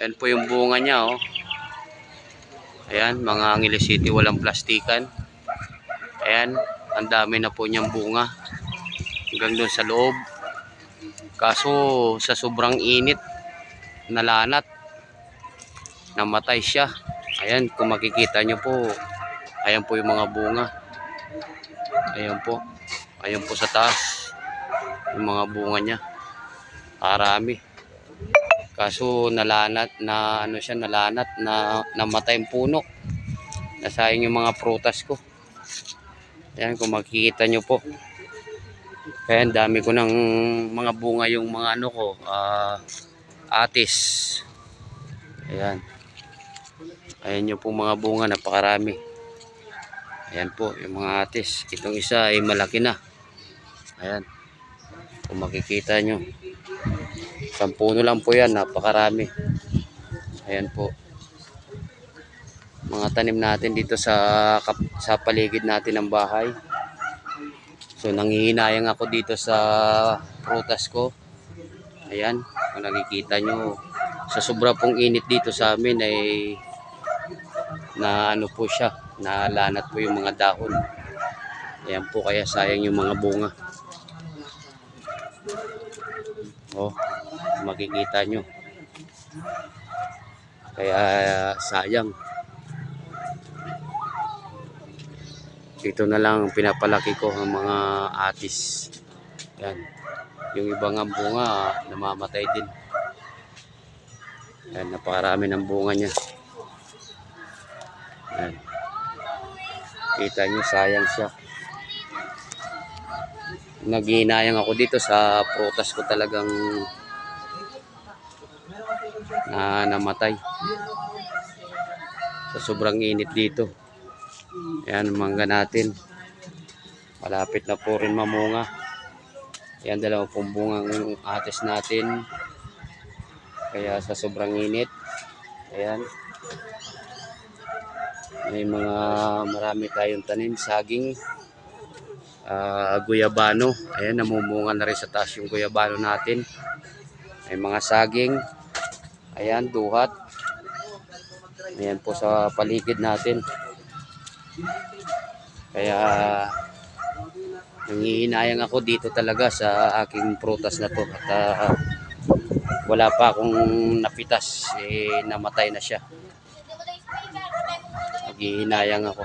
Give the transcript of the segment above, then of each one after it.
Ayan po yung bunga niya, oh. Ayan, mga Angeles City, walang plastikan. Ayan, ang dami na po niyang bunga. Hanggang doon sa loob. Kaso, sa sobrang init, nalanat. Namatay siya. Ayan, kung makikita nyo po, ayan po yung mga bunga. Ayan po. Ayan po sa taas. Yung mga bunga niya. Karami. Kaso nalanat na nalanat na namatay yung puno. Nasayang yung mga prutas ko. Ayan, kung makikita nyo po. Kaya dami ko ng mga bunga yung mga atis. Ayan. Ayan yung po mga bunga, napakarami. Ayan po yung mga atis. Itong isa ay malaki na. Ayan. Kung makikita nyo. Isang puno lang po yan, napakarami. Ayan po. Mga tanim natin dito sa paligid natin ng bahay. So nanghihinayang ako dito sa prutas ko. Ayan, kung nakikita nyo, sa sobra pong init dito sa amin ay na po siya, nalanat po yung mga dahon. Ayan po, kaya sayang yung mga bunga. Oh, makikita nyo. Kaya sayang. Dito na lang pinapalaki ko ang mga atis. Yan. Yung ibang bunga namamatay din. Yan, napakarami ng bunga niya. Yan. Kita nyo, sayang siya. Naghihinayang ako dito sa prutas ko, talagang namatay. Sa sobrang init dito. Ayan, mangga natin. Malapit na po rin mamunga. Ayan, dalawa pong bungang atis natin. Kaya sa sobrang init. Ayan. May marami tayong tanim. Saging. Guyabano. Ayan, namumunga na rin sa taas yung guyabano natin. May mga saging. Ayan, duhat. Ayan po sa paligid natin. Kaya nanghihinayang ako dito talaga sa aking prutas na to. At wala pa akong napitas, namatay na siya. Nanghihinayang ako.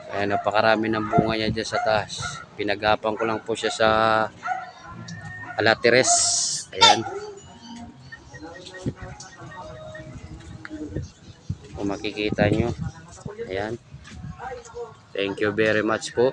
Kaya napakarami ng bunga niya dyan sa taas. Pinagapan ko lang po siya sa alateres. Ayan. Kung makikita nyo. Ayan. Thank you very much po.